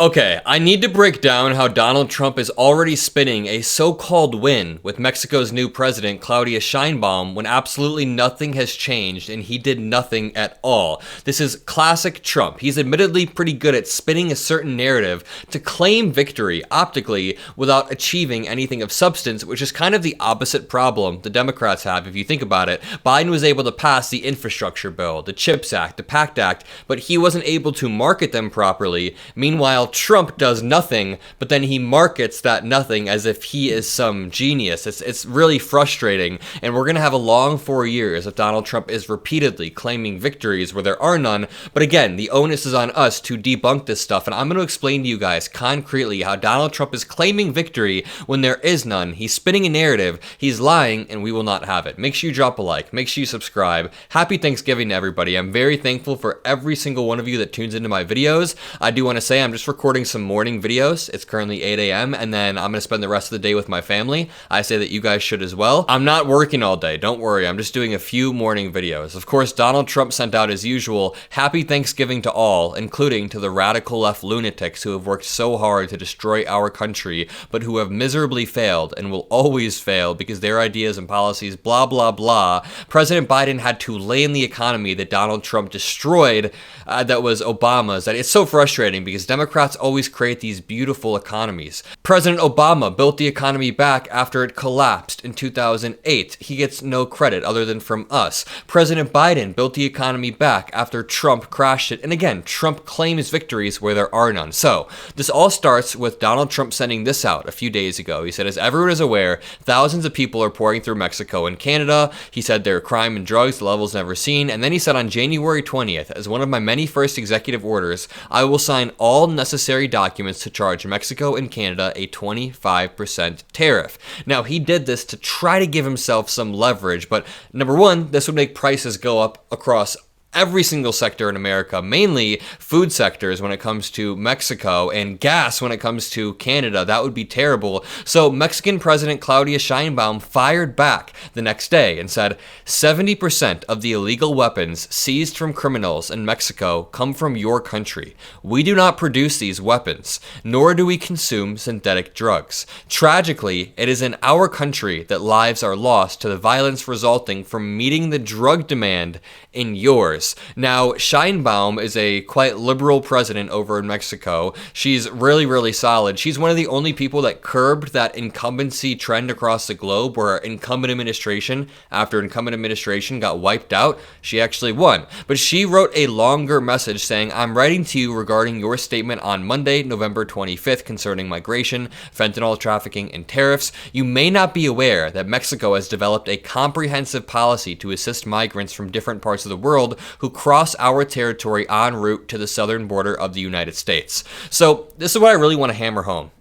Okay, I need to break down how Donald Trump is already spinning a so-called win with Mexico's new president, Claudia Sheinbaum, when absolutely nothing has changed and he did nothing at all. This is classic Trump. He's admittedly pretty good at spinning a certain narrative to claim victory optically without achieving anything of substance, which is kind of the opposite problem the Democrats have if you think about it. Biden was able to pass the infrastructure bill, the CHIPS Act, the PACT Act, but he wasn't able to market them properly. Meanwhile, Trump does nothing, but then he markets that nothing as if he is some genius. It's really frustrating, and we're going to have a long 4 years if Donald Trump is repeatedly claiming victories where there are none. But again, the onus is on us to debunk this stuff, and I'm going to explain to you guys concretely how Donald Trump is claiming victory when there is none. He's spinning a narrative, he's lying, and we will not have it. Make sure you drop a like, make sure you subscribe. Happy Thanksgiving to everybody. I'm very thankful for every single one of you that tunes into my videos. I do want to say I'm just recording some morning videos. It's currently 8 a.m. and then I'm going to spend the rest of the day with my family. I say that you guys should as well. I'm not working all day. Don't worry. I'm just doing a few morning videos. Of course, Donald Trump sent out as usual, happy Thanksgiving to all, including to the radical left lunatics who have worked so hard to destroy our country, but who have miserably failed and will always fail because their ideas and policies, blah, blah, blah. President Biden had to lay in the economy that Donald Trump destroyed, that was Obama's. That it's so frustrating because Democrats always create these beautiful economies. President Obama built the economy back after it collapsed in 2008. He gets no credit other than from us. President Biden built the economy back after Trump crashed it. And again, Trump claims victories where there are none. So this all starts with Donald Trump sending this out a few days ago. He said, as everyone is aware, thousands of people are pouring through Mexico and Canada. He said there are crime and drugs, the levels never seen. And then he said on January 20th, as one of my many first executive orders, I will sign all necessary documents to charge Mexico and Canada a 25% tariff. Now, he did this to try to give himself some leverage, but number one, this would make prices go up across every single sector in America, mainly food sectors when it comes to Mexico and gas when it comes to Canada. That would be terrible. So Mexican President Claudia Sheinbaum fired back the next day and said 70% of the illegal weapons seized from criminals in Mexico come from your country. We do not produce these weapons, nor do we consume synthetic drugs. Tragically, it is in our country that lives are lost to the violence resulting from meeting the drug demand in yours. Now, Sheinbaum is a quite liberal president over in Mexico. She's really, really solid. She's one of the only people that curbed that incumbency trend across the globe where incumbent administration, after incumbent administration got wiped out, she actually won. But she wrote a longer message saying, I'm writing to you regarding your statement on Monday, November 25th concerning migration, fentanyl trafficking, and tariffs. You may not be aware that Mexico has developed a comprehensive policy to assist migrants from different parts of the world who cross our territory en route to the southern border of the United States. So this is what I really want to hammer home.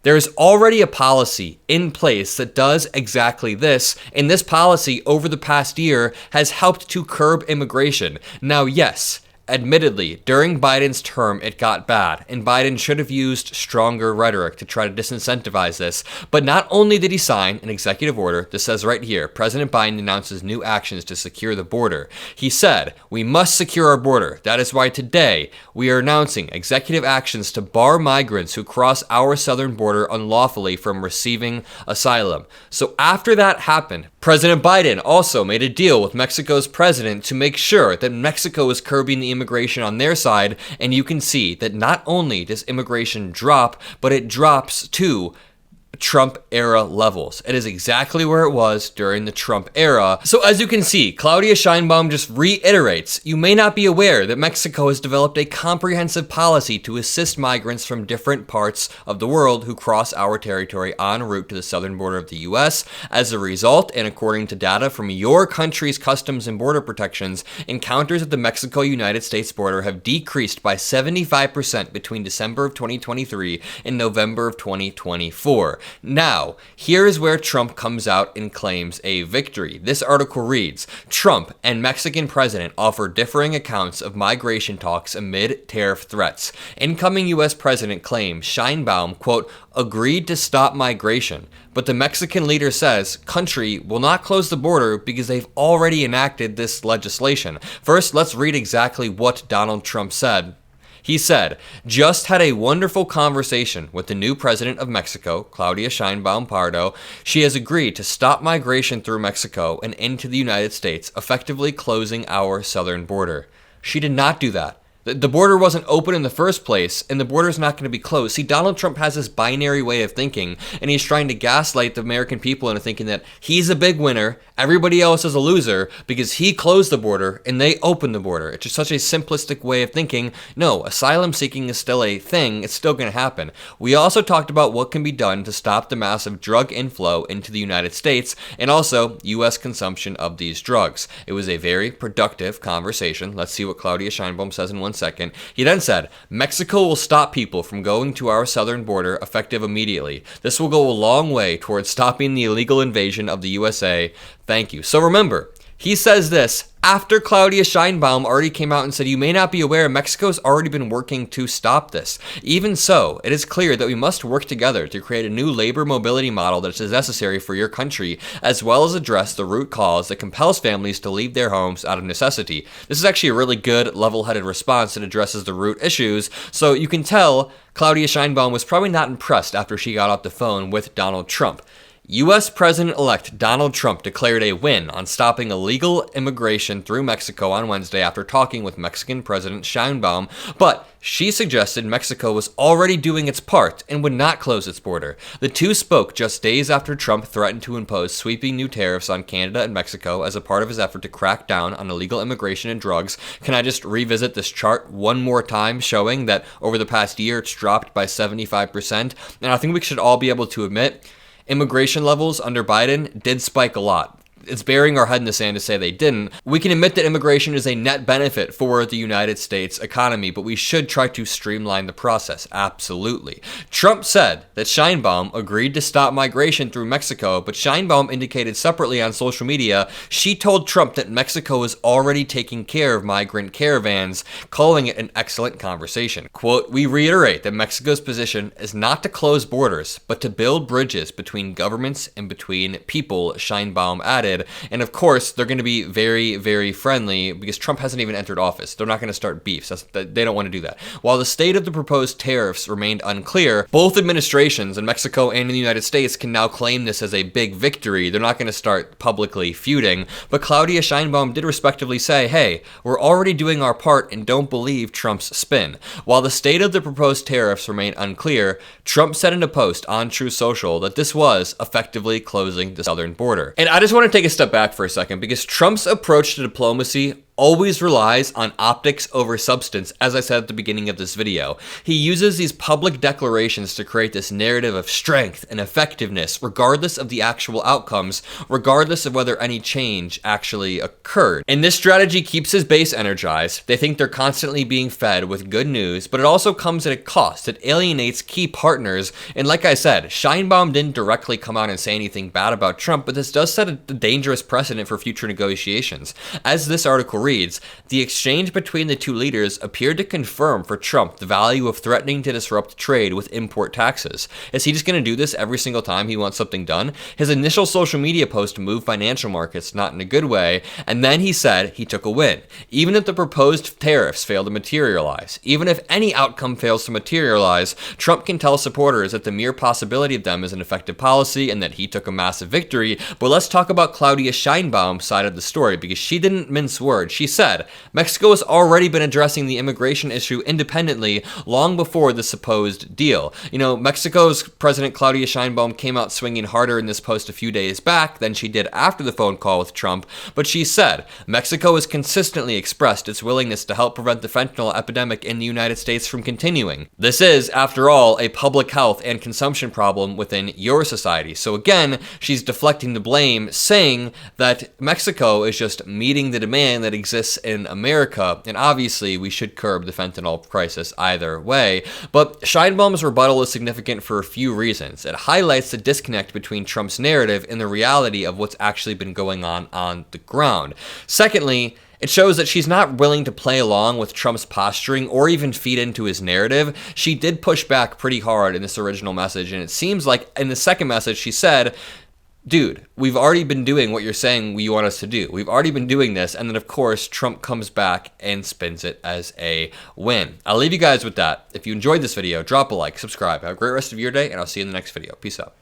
There's already a policy in place that does exactly this, and this policy over the past year has helped to curb immigration. Now, yes, admittedly, during Biden's term, it got bad, and Biden should have used stronger rhetoric to try to disincentivize this. But not only did he sign an executive order that says right here, President Biden announces new actions to secure the border. He said, we must secure our border. That is why today we are announcing executive actions to bar migrants who cross our southern border unlawfully from receiving asylum. So after that happened, President Biden also made a deal with Mexico's president to make sure that Mexico is curbing the immigration on their side, and you can see that not only does immigration drop, but it drops to Trump era levels. It is exactly where it was during the Trump era. So as you can see, Claudia Sheinbaum just reiterates, you may not be aware that Mexico has developed a comprehensive policy to assist migrants from different parts of the world who cross our territory en route to the southern border of the US. As a result, and according to data from your country's Customs and Border Protections, encounters at the Mexico-United States border have decreased by 75% between December of 2023 and November of 2024. Now, here's where Trump comes out and claims a victory. This article reads, Trump and Mexican president offer differing accounts of migration talks amid tariff threats. Incoming U.S. president claims Sheinbaum, quote, agreed to stop migration. But the Mexican leader says country will not close the border because they've already enacted this legislation. First, let's read exactly what Donald Trump said. He said, "Just had a wonderful conversation with the new president of Mexico, Claudia Sheinbaum Pardo. She has agreed to stop migration through Mexico and into the United States, effectively closing our southern border." She did not do that. The border wasn't open in the first place, and the border's not going to be closed. See, Donald Trump has this binary way of thinking, and he's trying to gaslight the American people into thinking that he's a big winner, everybody else is a loser, because he closed the border and they opened the border. It's just such a simplistic way of thinking. No, asylum seeking is still a thing. It's still going to happen. We also talked about what can be done to stop the massive drug inflow into the United States, and also U.S. consumption of these drugs. It was a very productive conversation. Let's see what Claudia Sheinbaum says in 1 second. He then said, "Mexico will stop people from going to our southern border effective immediately. This will go a long way towards stopping the illegal invasion of the USA. Thank you." So remember, he says this after Claudia Sheinbaum already came out and said, "You may not be aware, Mexico's already been working to stop this." Even so, it is clear that we must work together to create a new labor mobility model that is necessary for your country, as well as address the root cause that compels families to leave their homes out of necessity. This is actually a really good, level-headed response that addresses the root issues, so you can tell Claudia Sheinbaum was probably not impressed after she got off the phone with Donald Trump. U.S. President-elect Donald Trump declared a win on stopping illegal immigration through Mexico on Wednesday after talking with Mexican President Sheinbaum, but she suggested Mexico was already doing its part and would not close its border. The two spoke just days after Trump threatened to impose sweeping new tariffs on Canada and Mexico as a part of his effort to crack down on illegal immigration and drugs. Can I just revisit this chart one more time, showing that over the past year it's dropped by 75%? And I think we should all be able to admit immigration levels under Biden did spike a lot. It's burying our head in the sand to say they didn't. We can admit that immigration is a net benefit for the United States economy, but we should try to streamline the process. Absolutely. Trump said that Sheinbaum agreed to stop migration through Mexico, but Sheinbaum indicated separately on social media she told Trump that Mexico is already taking care of migrant caravans, calling it an excellent conversation. Quote, "We reiterate that Mexico's position is not to close borders, but to build bridges between governments and between people," Sheinbaum added. And of course, they're going to be very, very friendly because Trump hasn't even entered office. They're not going to start beefs. They don't want to do that. While the state of the proposed tariffs remained unclear, both administrations in Mexico and in the United States can now claim this as a big victory. They're not going to start publicly feuding. But Claudia Sheinbaum did respectively say, "Hey, we're already doing our part and don't believe Trump's spin." While the state of the proposed tariffs remained unclear, Trump said in a post on Truth Social that this was effectively closing the southern border. And I just want to take a step back for a second, because Trump's approach to diplomacy always relies on optics over substance, as I said at the beginning of this video. He uses these public declarations to create this narrative of strength and effectiveness, regardless of the actual outcomes, regardless of whether any change actually occurred. And this strategy keeps his base energized. They think they're constantly being fed with good news, but it also comes at a cost. It alienates key partners. And like I said, Sheinbaum didn't directly come out and say anything bad about Trump, but this does set a dangerous precedent for future negotiations. As this article reads, the exchange between the two leaders appeared to confirm for Trump the value of threatening to disrupt trade with import taxes. Is he just going to do this every single time he wants something done? His initial social media post moved financial markets, not in a good way, and then he said he took a win. Even if the proposed tariffs fail to materialize, even if any outcome fails to materialize, Trump can tell supporters that the mere possibility of them is an effective policy and that he took a massive victory. But let's talk about Claudia Sheinbaum's side of the story, because she didn't mince words. She said, Mexico has already been addressing the immigration issue independently long before the supposed deal. You know, Mexico's President Claudia Sheinbaum came out swinging harder in this post a few days back than she did after the phone call with Trump, but she said, Mexico has consistently expressed its willingness to help prevent the fentanyl epidemic in the United States from continuing. This is, after all, a public health and consumption problem within your society. So again, she's deflecting the blame, saying that Mexico is just meeting the demand that exists in America, and obviously we should curb the fentanyl crisis either way. But Sheinbaum's rebuttal is significant for a few reasons. It highlights the disconnect between Trump's narrative and the reality of what's actually been going on the ground. Secondly, it shows that she's not willing to play along with Trump's posturing or even feed into his narrative. She did push back pretty hard in this original message, and it seems like in the second message she said, dude, we've already been doing what you're saying you want us to do. We've already been doing this, and then of course Trump comes back and spins it as a win. I'll leave you guys with that. If you enjoyed this video, drop a like, subscribe. Have a great rest of your day, and I'll see you in the next video. Peace out.